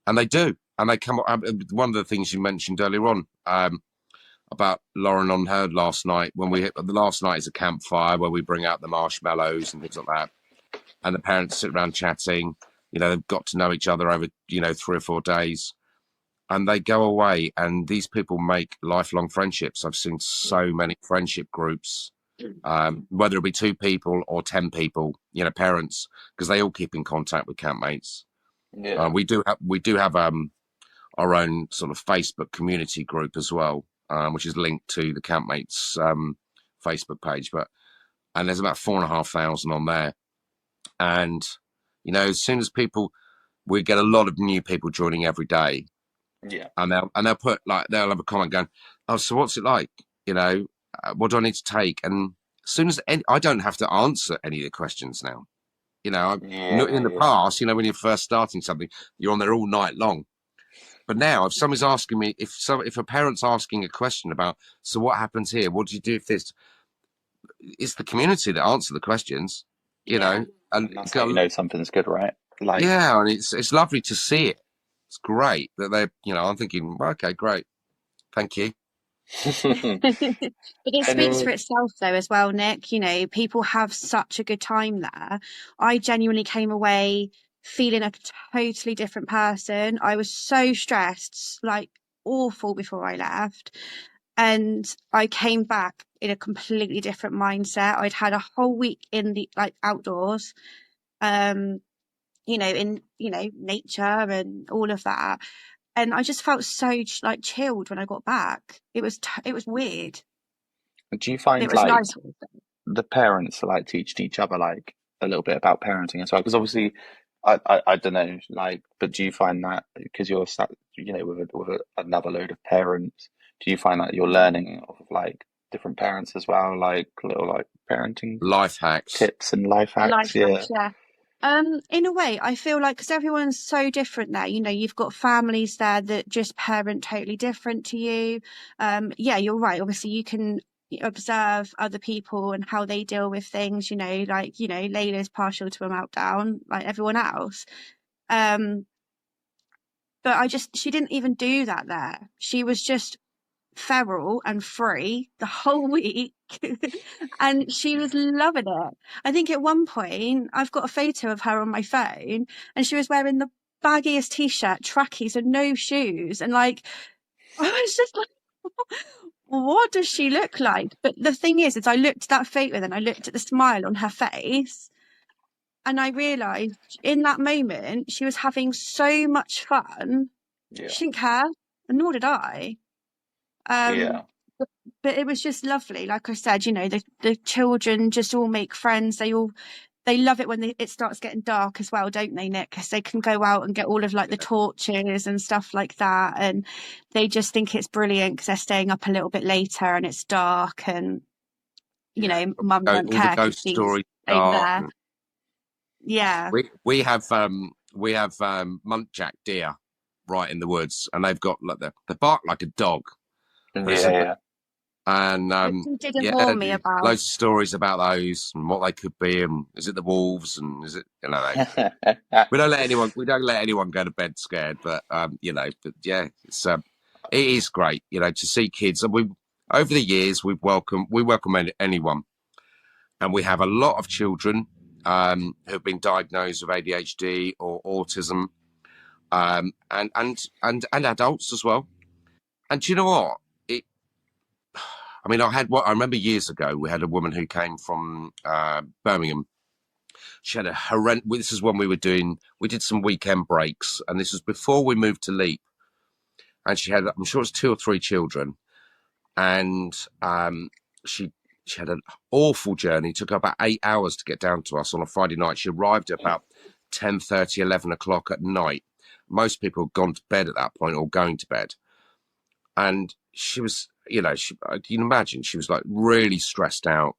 and they do. And they come up. One of the things you mentioned earlier on, about Lauren on her last night, the last night is a campfire where we bring out the marshmallows and things like that, and the parents sit around chatting. You know, they've got to know each other over, you know, 3 or 4 days, and they go away, and these people make lifelong friendships. I've seen so many friendship groups, whether it be 2 people or 10 people, you know, parents, because they all keep in contact with Campmates. We do have our own sort of Facebook community group as well, which is linked to the Campmates Facebook page. And there's about 4,500 on there. And, you know, as soon as we get a lot of new people joining every day. Yeah. and they'll put like, they'll have a comment going, oh, so what's it like? You know, what do I need to take? And as soon as I don't have to answer any of the questions now. You know, in the past, you know, when you're first starting something, you're on there all night long. But now, if somebody's asking me, if a parent's asking a question about, so what happens here? What do you do if this? It's the community that answer the questions, you know, and that's how you know something's good, right? Like, yeah, and it's lovely to see it. It's great that they're, you know, I'm thinking, well, okay, great, thank you. But it speaks for itself though as well, Nick. You know, people have such a good time there. I genuinely came away feeling a totally different person. I was so stressed, like awful before I left. And I came back in a completely different mindset. I'd had a whole week in the like outdoors, you know, in, you know, nature and all of that. And I just felt so like chilled when I got back. It was weird. do you find It was like nice. the parents like teaching each other like a little bit about parenting as well? Because obviously, I don't know, like, but do you find that because you're sat, you know, with another load of parents, do you find that you're learning of like different parents as well, like little like parenting Life hacks, tips and life hacks? Yeah. In a way, I feel like because everyone's so different there, you know, you've got families there that just parent totally different to you. Yeah, you're right. Obviously, you can observe other people and how they deal with things, you know, like, you know, Layla's partial to a meltdown like everyone else. But she didn't even do that there. She was just feral and free the whole week. And she was loving it. I think at one point I've got a photo of her on my phone and she was wearing the baggiest t-shirt, trackies and no shoes. And like, I was just like, what does she look like? But the thing is I looked at that photo, then I looked at the smile on her face and I realised in that moment she was having so much fun. She didn't care, and nor did I. But it was just lovely. Like I said, you know, the children just all make friends. They love it when it starts getting dark as well, don't they, Nick? Because they can go out and get all of like the torches and stuff like that, and they just think it's brilliant because they're staying up a little bit later and it's dark, and you know, mum don't care. All the ghost stories there. Yeah, we have muntjac deer right in the woods, and they've got like they bark like a dog. And didn't warn me about loads of stories about those and what they could be, and is it the wolves, and is it, you know, we don't let anyone go to bed scared, but you know, but yeah, it's it is great, you know, to see kids. And we over the years we welcome anyone, and we have a lot of children who've been diagnosed with ADHD or autism, and adults as well. And do you know what? I mean, I remember years ago, we had a woman who came from Birmingham. She had a horrendous, this is when we did some weekend breaks, and this was before we moved to Leap. And she had, I'm sure it was 2 or 3 children. And she had an awful journey. It took her about 8 hours to get down to us on a Friday night. She arrived at about 10:30, 11 o'clock at night. Most people had gone to bed at that point or going to bed. And she was, you know, you can imagine she was like really stressed out.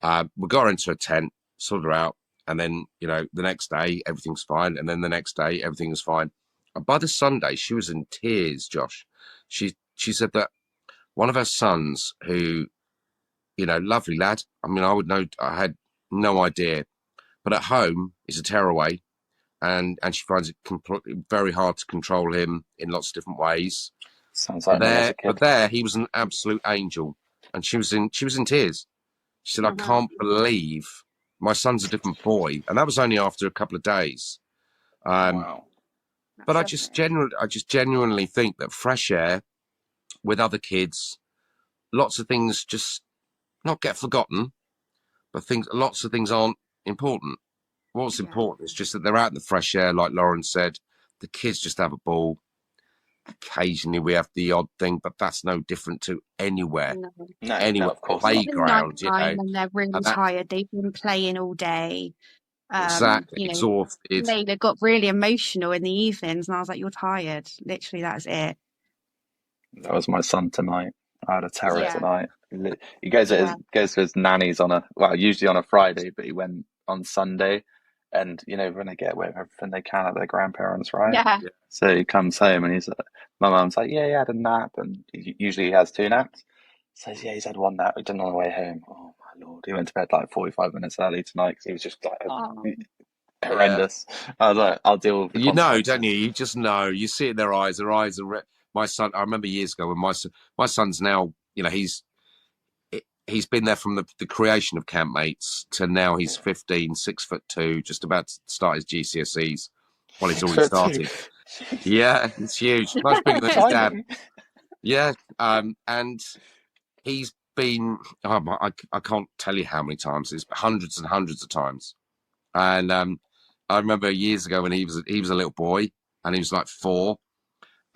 We got her into a tent, sorted her out, and then, you know, the next day everything's fine, and then the next day everything was fine. And by the Sunday, she was in tears, Josh. She said that one of her sons, who, you know, lovely lad. I mean, I had no idea, but at home he's a tearaway, and she finds it very hard to control him in lots of different ways. Sounds like but there he was an absolute angel, and she was in tears. She said, I can't believe my son's a different boy. And that was only after a couple of days. Wow. But I just genuinely think that fresh air with other kids, lots of things just not get forgotten, but lots of things aren't important. What's important is just that they're out in the fresh air, like Lauren said. The kids just have a ball. Occasionally we have the odd thing, but that's no different to anywhere. No, of course. Playground, you know. And they're really tired. They've been playing all day. Exactly. You know, Exhausted. Layla got really emotional in the evenings, and I was like, "You're tired." Literally, that's it. That was my son tonight. I had a terror Yeah, tonight. He goes yeah, goes to his nanny's usually on a Friday, but he went on Sunday, and when they get away with everything they can at their grandparents, right? yeah. Yeah. So he comes home and my mum's like, yeah, he had a nap, and usually he has 2 naps. Says, yeah, he's had 1 nap. He done on the way home. Oh my lord, he went to bed like 45 minutes early tonight because he was just like Oh, Yeah. horrendous. I was like, I'll deal with the You know, consequences. don't you? You just know. You see it in their eyes. Their eyes are. My son. I remember years ago when my son's now. He's been there from the creation of Campmates to now. He's 15, 6'2", just about to start his GCSEs. Well, he's already 6'2". started. Yeah, it's huge. Much bigger than his dad. Tiny. Yeah, and he's been. I can't tell you how many times. It's hundreds and hundreds of times. And I remember years ago when he was a little boy and he was like 4,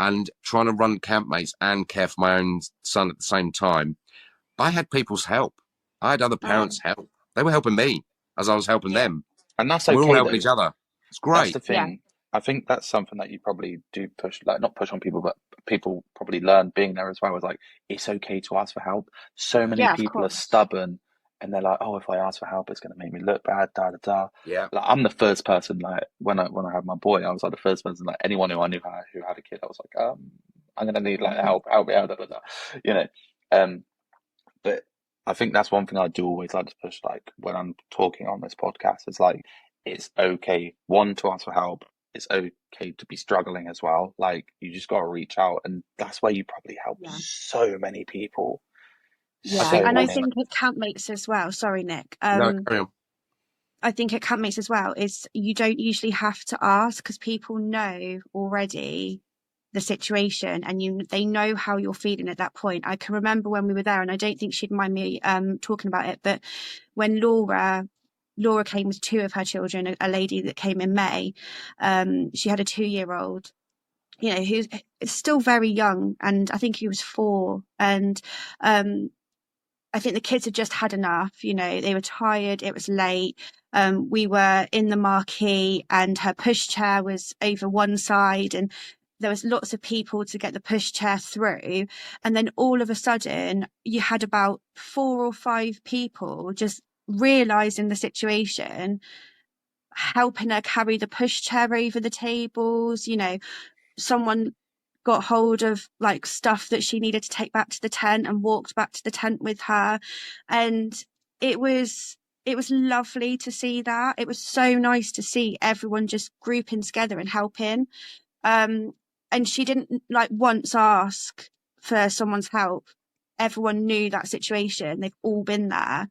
and trying to run Campmates and care for my own son at the same time. I had people's help. I had other parents' help. They were helping me as I was helping yeah, them. And that's And we're all okay helping though. each other. It's That's great. the yeah, thing. I think that's something that you probably do push, like not push on people, but people probably learn being there as well. Is like it's okay to ask for help. So many yeah. Of people are course. stubborn, and they're like, "Oh, if I ask for help, it's going to make me look bad." Da da da. Yeah. Like I'm the first person. Like when I had my boy, I was like the first person. Like anyone who I knew who had a kid, I was like, I'm going to need like help me out. Da, da, da. You know. But I think that's one thing I do always like to push. Like when I'm talking on this podcast, it's like it's okay to ask for help. It's okay to be struggling as well. Like you just got to reach out, and that's where you probably help Yeah, so many people. I yeah. So think And I also. many. think it Campmates as well. Sorry, Nick. No, carry on. I think it Campmates as well is you don't usually have to ask because people know already the situation, and they know how you're feeling at that point. I can remember when we were there, and I don't think she'd mind me talking about it, but when Laura came with 2 of her children, a lady that came in May, she had a 2-year-old, who's still very young, and I think he was 4, and I think the kids had just had enough. They were tired. It was late. We were in the marquee, and her pushchair was over one side, and there was lots of people to get the pushchair through. And then all of a sudden, you had about 4 or 5 people just realizing the situation, helping her carry the pushchair over the tables. Someone got hold of like stuff that she needed to take back to the tent and walked back to the tent with her, and it was lovely to see that. It was so nice to see everyone just grouping together and helping, and she didn't like once ask for someone's help. Everyone knew that situation. They've all been there.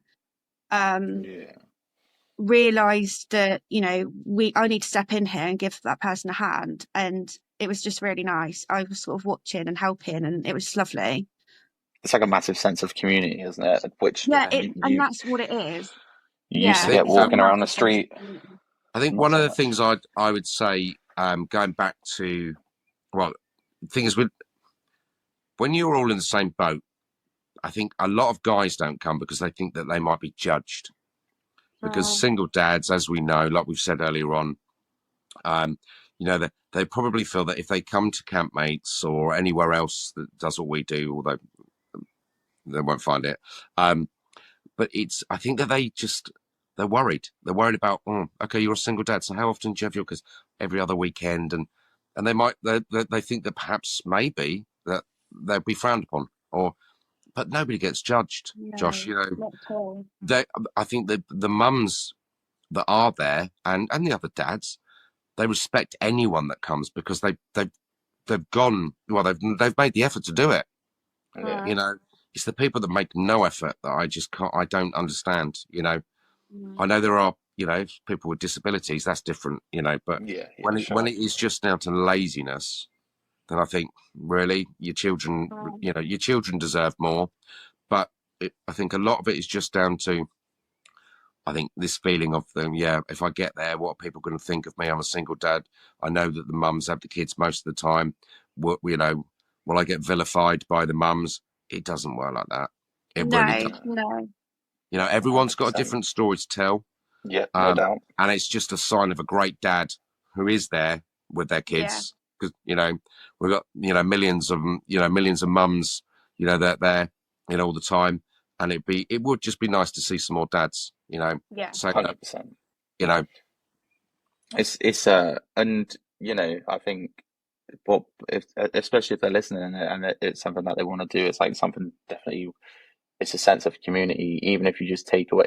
Yeah. Realized that I need to step in here and give that person a hand, and it was just really nice. I was sort of watching and helping, and it was just lovely. It's like a massive sense of community, isn't it? Which Yeah, and you that's what it is. used I Yeah, to think get it's a walking around the massive sense of street. community. I think Not one so of the much. things I would say, going back to, well, the thing is when you're all in the same boat, I think a lot of guys don't come because they think that they might be judged. Because single dads, as we know, like we've said earlier on, they probably feel that if they come to Campmates or anywhere else that does what we do, although they won't find it, but I think that they're worried. They're worried about, okay, you're a single dad, so how often do you have because every other weekend, and they think that perhaps maybe that they'll be frowned upon, but nobody gets judged, Josh. No, not at all. I think that the mums that are there and the other dads, they respect anyone that comes because they've gone, well, they've made the effort to do it. Yeah. It's the people that make no effort that I don't understand. I know there are people with disabilities, that's different, but Yeah, when it is just down to laziness, then I think really your children deserve more. But I think a lot of it is just down to, I think, this feeling of them. Yeah, if I get there, what are people going to think of me? I'm a single dad. I know that the mums have the kids most of the time. Will I get vilified by the mums? It doesn't work like that. It really doesn't. No. Everyone's got a 100%. different story to tell. Yeah, no doubt. And it's just a sign of a great dad who is there with their kids, because we've got millions of mums, that they're all the time, and it would just be nice to see some more dads, so 100%. It's and I think especially if they're listening and it's something that they want to do, it's like something definitely. It's a sense of community. Even if you just take away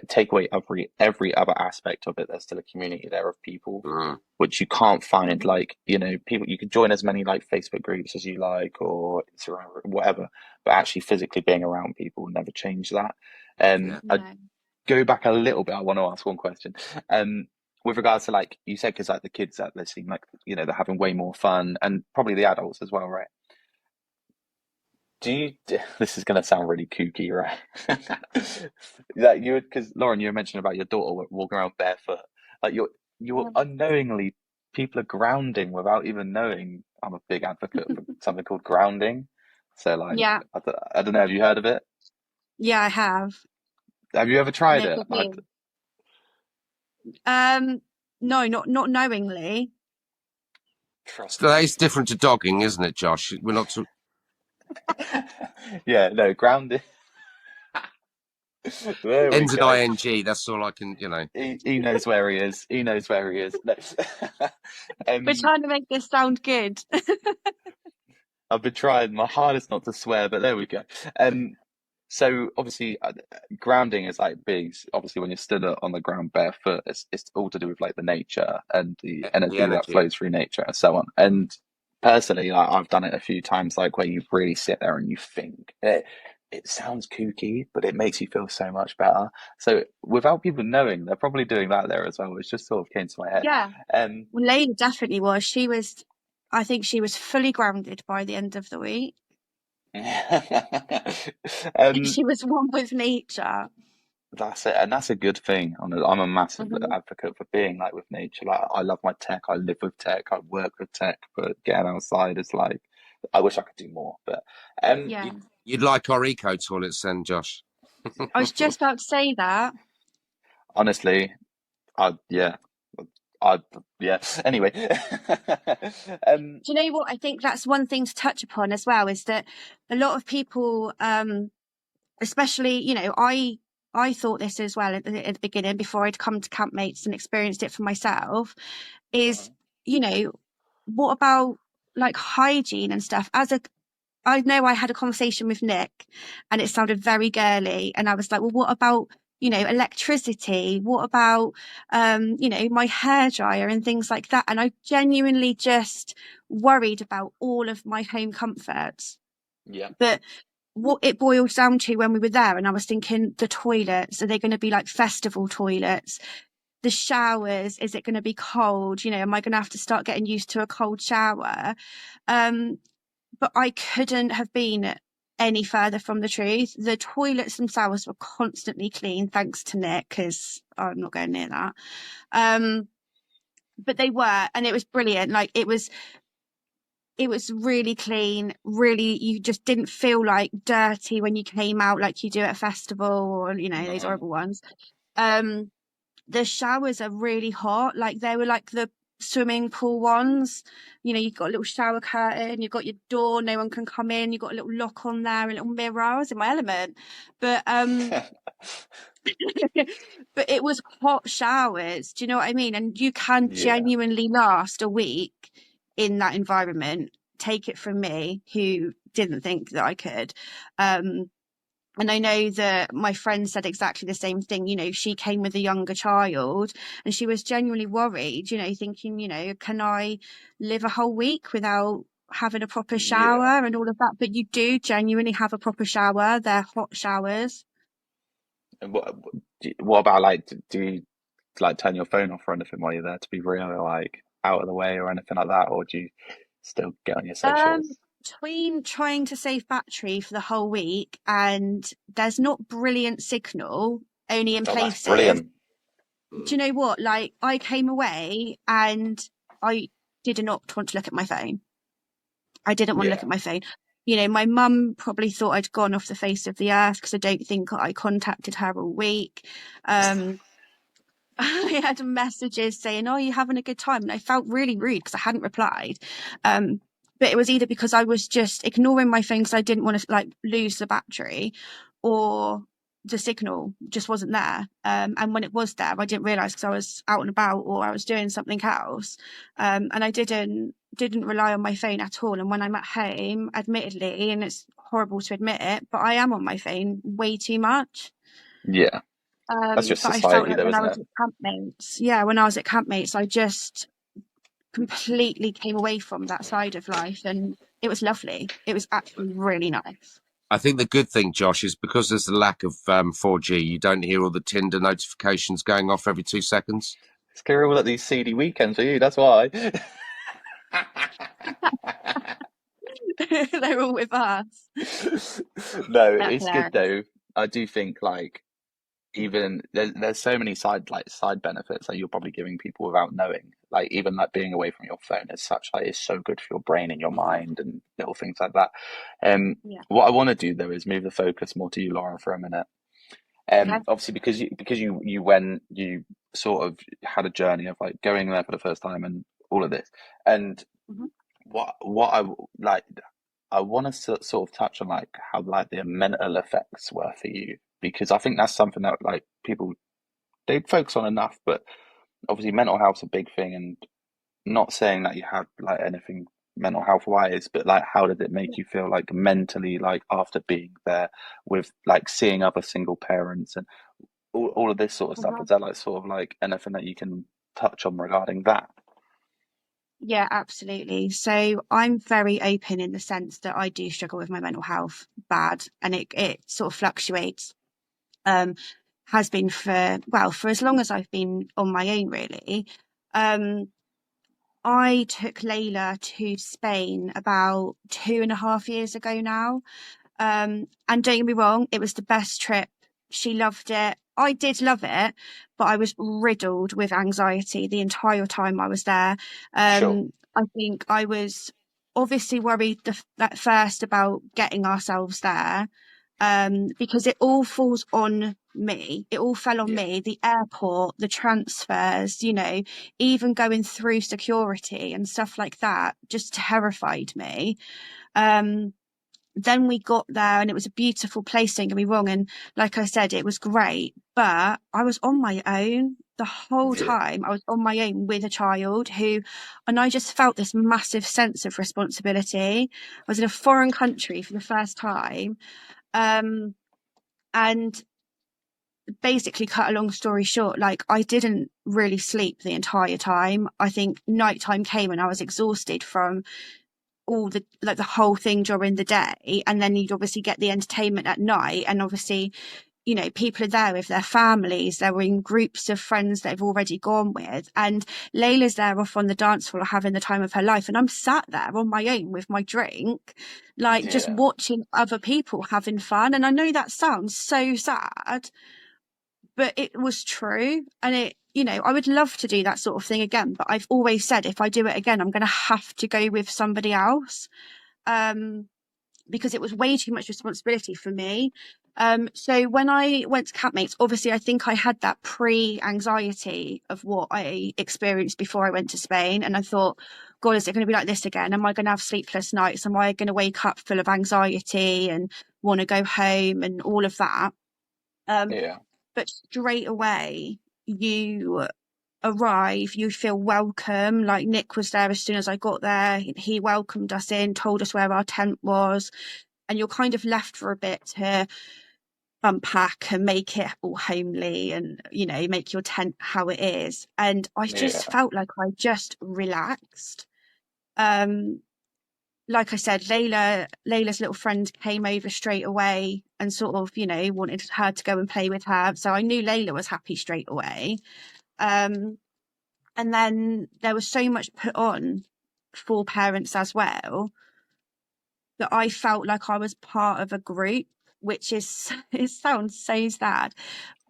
every other aspect of it, there's still a community there of people, which you can't find. Like people, you can join as many like Facebook groups as you like or Instagram or whatever, but actually physically being around people will never change that. I go back a little bit. I want to ask one question. With regards to like you said, because like the kids that they seem like they're having way more fun, and probably the adults as well, right? This is going to sound really kooky, right? That you would, because Lauren, you were mentioning about your daughter walking around barefoot. Like you're unknowingly, people are grounding without even knowing. I'm a big advocate for something called grounding. So like, I don't know. Have you heard of it? Yeah, I have. Have you ever tried it? No, not knowingly. Trust so that is different to dogging, isn't it, Josh? We're not. Yeah, no, grounding. Ends in ing. That's all I can, He knows where he is. He knows where he is. No. We're trying to make this sound good. I've been trying my hardest not to swear, but there we go. So obviously, grounding is like big. Obviously, when you're stood on the ground barefoot, it's all to do with like the nature and the energy that flows through nature and so on. And personally, I've done it a few times, like where you really sit there and you think. It sounds kooky, but it makes you feel so much better. So without people knowing, they're probably doing that there as well, which just sort of came to my head. Yeah. Well, Layla definitely was. I think she was fully grounded by the end of the week. She was one with nature. That's it, and that's a good thing. I'm a massive advocate for being like with nature. Like I love my tech, I live with tech, I work with tech, but getting outside is like I wish I could do more. But you'd like our eco toilets then, Josh? I was just about to say that. Honestly, Anyway, do you know what? I think that's one thing to touch upon as well, is that a lot of people, especially, I thought this as well at the beginning before I'd come to Campmates and experienced it for myself, is, what about like hygiene and stuff? I know I had a conversation with Nick and it sounded very girly, and I was like, well, what about electricity? What about, my hairdryer and things like that? And I genuinely just worried about all of my home comforts. Yeah. But what it boils down to when we were there, and I was thinking, the toilets, are they going to be like festival toilets? The showers, is it going to be cold? Am I going to have to start getting used to a cold shower? But I couldn't have been any further from the truth. The toilets themselves were constantly clean, thanks to Nick, because I'm not going near that. But they were, and it was brilliant. Like it was really clean. Really, you just didn't feel like dirty when you came out, like you do at a festival or those horrible ones. The showers are really hot. Like they were like the swimming pool ones. You've got a little shower curtain, you've got your door, no one can come in, you've got a little lock on there, a little mirror. I was in my element. But but it was hot showers, do you know what I mean? And you can genuinely last a week in that environment. Take it from me, who didn't think that I could. And I know that my friend said exactly the same thing. She came with a younger child and she was genuinely worried, thinking, can I live a whole week without having a proper shower and all of that? But you do genuinely have a proper shower. They're hot showers. And what about like, do you like turn your phone off or anything while you're there, to be real, like out of the way or anything like that? Or do you still get on your socials? Between trying to save battery for the whole week and there's not brilliant signal, only in places. Brilliant. Do you know what? Like I came away and I did not want to look at my phone. I didn't want to look at my phone. My mum probably thought I'd gone off the face of the earth because I don't think I contacted her all week. I had messages saying, "Oh, you having a good time?" And I felt really rude because I hadn't replied. But it was either because I was just ignoring my phone because I didn't want to like lose the battery, or the signal just wasn't there. And when it was there, I didn't realise because I was out and about or I was doing something else. And I didn't rely on my phone at all. And when I'm at home, admittedly, and it's horrible to admit it, but I am on my phone way too much. Yeah, that's just But I felt society, like though, when I isn't was it? at Campmates, when I was at Campmates, I just completely came away from that side of life, and it was lovely. It was actually really nice. I think the good thing, Josh, is because there's a lack of 4G, you don't hear all the Tinder notifications going off every 2 seconds. It's all at these seedy weekends for you, that's why. They're all with us. No, That's it's good hilarious. though. I do think like even there's so many side benefits that you're probably giving people without knowing. Like even like being away from your phone is such like it's so good for your brain and your mind and little things like that. Yeah. What I want to do though is move the focus more to you, Laura, for a minute. Okay. Obviously because you when you sort of had a journey of like going there for the first time and all of this, and Mhm. what I like, I want to sort of touch on like how like the mental effects were for you, because I think that's something that like people they focus on enough, but obviously mental health's a big thing, and not saying that you had like anything mental health wise, but like how did it make you feel like mentally, like after being there with like seeing other single parents and all of this sort of stuff? Mhm. Is there like sort of like anything that you can touch on regarding that? Yeah, absolutely. So I'm very open in the sense that I do struggle with my mental health bad, and it sort of fluctuates. Um, has been for as long as I've been on my own, really. Um, I took Layla to Spain about 2.5 years ago now. And don't get me wrong, it was the best trip. She loved it. I did love it, but I was riddled with anxiety the entire time I was there. Sure. I think I was obviously worried at first about getting ourselves there, because it all falls on me. It all fell on Yeah. me. The airport, the transfers, even going through security and stuff like that just terrified me. Then we got there and it was a beautiful place, don't get me wrong. And like I said, it was great, but I was on my own the whole Yeah. time. I was on my own with a child and I just felt this massive sense of responsibility. I was in a foreign country for the first time. And basically, cut a long story short, like I didn't really sleep the entire time. I think nighttime came and I was exhausted from all the whole thing during the day, and then you'd obviously get the entertainment at night, and obviously people are there with their families, they're in groups of friends they've already gone with, and Layla's there off on the dance floor having the time of her life, and I'm sat there on my own with my drink, like just Yeah. watching other people having fun. And I know that sounds so sad, but it was true. And I would love to do that sort of thing again, but I've always said if I do it again, I'm going to have to go with somebody else, because it was way too much responsibility for me. So when I went to Campmates, obviously I think I had that pre-anxiety of what I experienced before I went to Spain. And I thought, God, is it going to be like this again? Am I going to have sleepless nights? Am I going to wake up full of anxiety and want to go home and all of that? Yeah. But straight away, you arrive, you feel welcome. Like Nick was there as soon as I got there. He welcomed us in, told us where our tent was, and you're kind of left for a bit to unpack and make it all homely and, make your tent how it is. And I just Yeah. felt like I just relaxed. Like I said, Layla's little friend came over straight away and sort of, wanted her to go and play with her. So I knew Layla was happy straight away. And then there was so much put on for parents as well that I felt like I was part of a group, which is, it sounds so sad.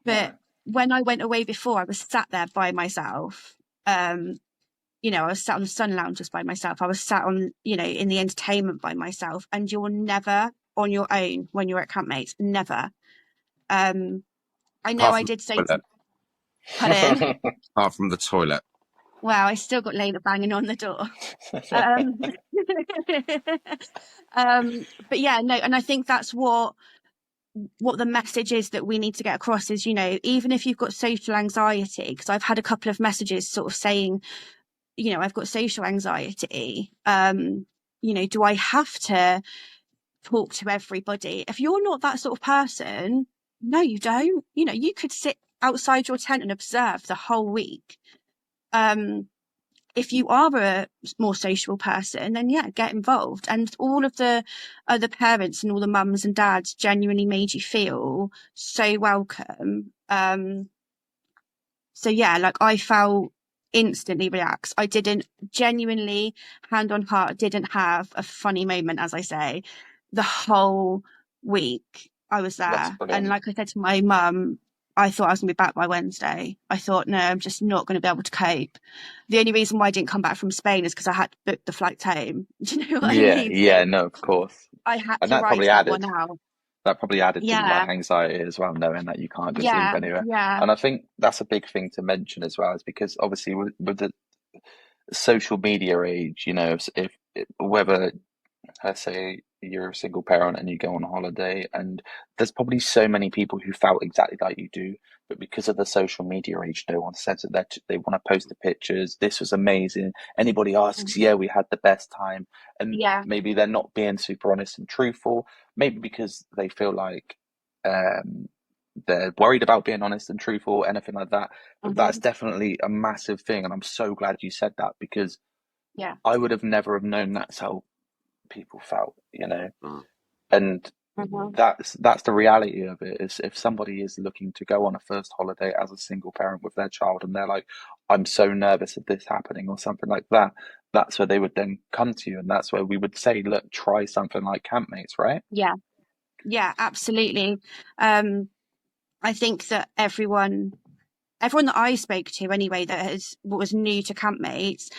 No. But when I went away before, I was sat there by myself. I was sat on the sun lounges by myself. I was sat on, in the entertainment by myself. And you're never on your own when you're at Campmates. Never. I know Apart I from did say the toilet. Pardon? Apart from the toilet. Wow, I still got Layla banging on the door. Um, but yeah, no, and I think that's what the message is that we need to get across is, you know, even if you've got social anxiety, because I've had a couple of messages sort of saying, you know, I've got social anxiety. You know, do I have to talk to everybody? If you're not that sort of person, no, you don't. You know, you could sit outside your tent and observe the whole week. If you are a more social person, then yeah, get involved. And all of the other parents and all the mums and dads genuinely made you feel so welcome. So yeah, like I felt instantly relaxed. I didn't genuinely, hand on heart, didn't have a funny moment, as I say, the whole week I was That's there. brilliant. And like I said to my mum, I thought I was going to be back by Wednesday. I thought, no, I'm just not going to be able to cope. The only reason why I didn't come back from Spain is because I had to book the flight home. Do you know what I mean? Yeah, So no, of course. I had And to that ride probably that added one out. to Yeah, like anxiety as well, knowing that you can't just leave yeah, anywhere. yeah. And I think that's a big thing to mention as well, is because obviously with the social media age, you know, if whether, let's say, you're a single parent and you go on holiday, and there's probably so many people who felt exactly like you do, but because of the social media age, no one says that they want to post the pictures. This was amazing. Anybody asks, yeah, we had the best time, and Yeah. maybe they're not being super honest and truthful. Maybe because they feel like they're worried about being honest and truthful, anything like that. But that's Mhm. definitely a massive thing, and I'm so glad you said that, because Yeah. I would have never have known that's how people felt, you know. Mm. And Mhm. that's the reality of it, is if somebody is looking to go on a first holiday as a single parent with their child, and they're like, I'm so nervous of this happening or something like that, that's where they would then come to you, and that's where we would say, look, try something like Campmates, right? Yeah. Yeah, absolutely. I think that everyone that I spoke to anyway that was new to Campmates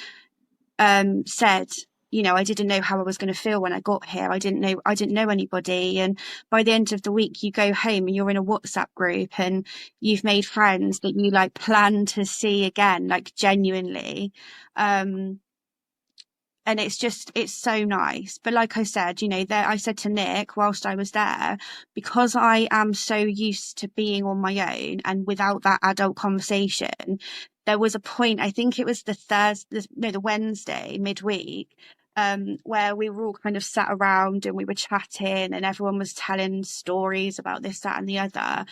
said, you know, I didn't know how I was going to feel when I got here. I didn't know anybody. And by the end of the week, you go home and you're in a WhatsApp group and you've made friends that you like plan to see again, like genuinely. And it's so nice. But like I said, you know, I said to Nick whilst I was there, because I am so used to being on my own and without that adult conversation, there was a point, I think it was the Wednesday midweek, where we were all kind of sat around and we were chatting and everyone was telling stories about this, that, and the other.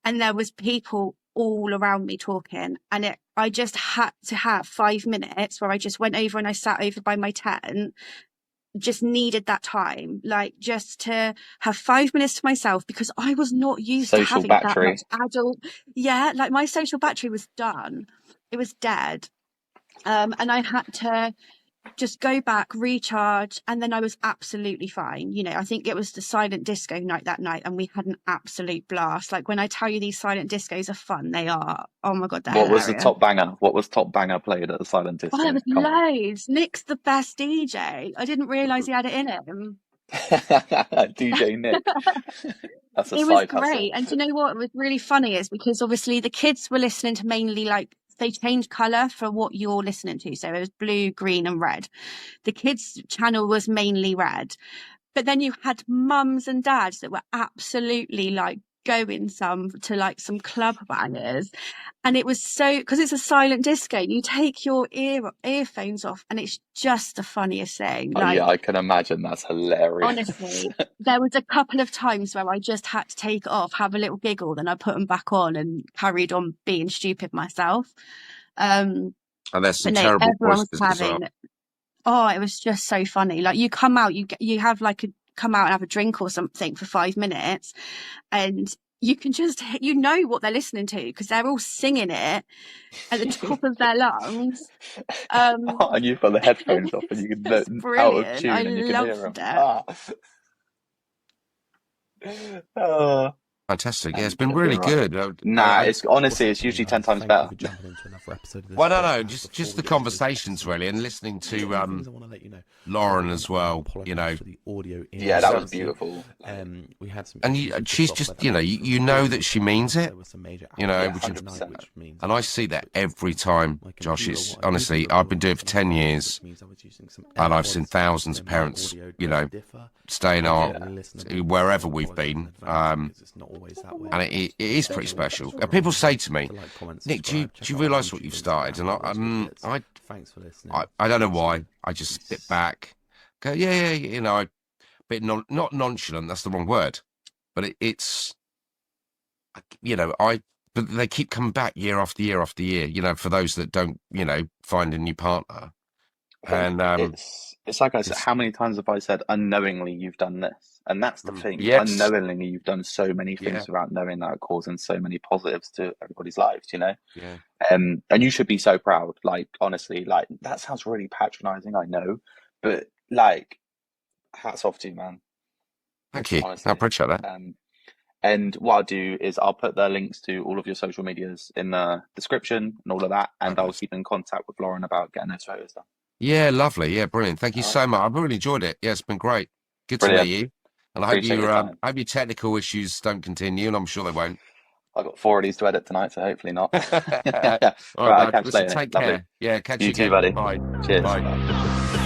And there was people all around me talking, and I just had to have 5 minutes where I just went over and I sat over by my tent. Just needed that time, like just to have 5 minutes to myself, because I was not used to Social having that much battery. adult. Yeah, like my social battery was done. It was dead. And I had to just go back, recharge, and then I was absolutely fine. You know, I think it was the silent disco night that night, and we had an absolute blast. Like when I tell you these silent discos are fun, they are. Oh my God, they're What was the hilarious. top banger? What was top banger played at the silent Oh, there disco? was Come on. loads. Nick's the best DJ. I didn't realise he had it in him. DJ Nick. That's a It was side hustle. great. And do you know what was really funny is because obviously the kids were listening to mainly like they changed colour for what you're listening to. So it was blue, green, and red. The kids' channel was mainly red. But then you had mums and dads that were absolutely like going to like some club bangers. And it was so, because it's a silent disco, you take your earphones off and it's just the funniest thing. Oh yeah, Like, I can imagine. That's hilarious. honestly, there was a couple of times where I just had to take it off, have a little giggle, then I put them back on and carried on being stupid myself. And there's some But no, terrible everyone was voices as well. having, oh, it was just so funny. Like you come out, you have like come out and have a drink or something for 5 minutes, and you can just what they're listening to because they're all singing it at the top of their lungs. And you've got the headphones off, and you can It's out of brilliant. I tune, and you can hear loved them. it. Ah. Fantastic. Yeah, it's been really good. Nah, it's honestly, it's usually 10 times better. Well, no, just the conversations really, and listening to Lauren as well. You know, Yeah, that was beautiful. and she's just, you know that she means it. You know, Yeah, which is, 100%. and I see that every time, Josh. It's honestly, I've been doing it for 10 years, and I've seen thousands of parents, staying on wherever we've been, and it is pretty special. And people say to me, Nick, do you realise what you've started? And I don't know why. I just sit back, go, yeah, a bit not nonchalant. That's the wrong word, but it's, but they keep coming back year after year after year. For those that don't, find a new partner, and it's like I said, how many times have I said unknowingly you've done this? And that's the thing. Yes. Unknowingly you've done so many things without knowing that are causing so many positives to everybody's lives, Yeah. And you should be so proud. Like, honestly, like, that sounds really patronizing, I know, but like, hats off to you, man. Thank you. Honestly. I appreciate that. And what I'll do is I'll put the links to all of your social medias in the description and all of that, and I'll keep in contact with Lauren about getting those photos done. Yeah, lovely. Yeah, brilliant. Thank you so much. I've really enjoyed it. Yeah, it's been great. Good to meet you. And I hope your technical issues don't continue, and I'm sure they won't. I've got 4 of these to edit tonight, so hopefully not. All right, I'll catch you later. Take care. Yeah, catch you too, again. buddy. Bye. Cheers. Bye.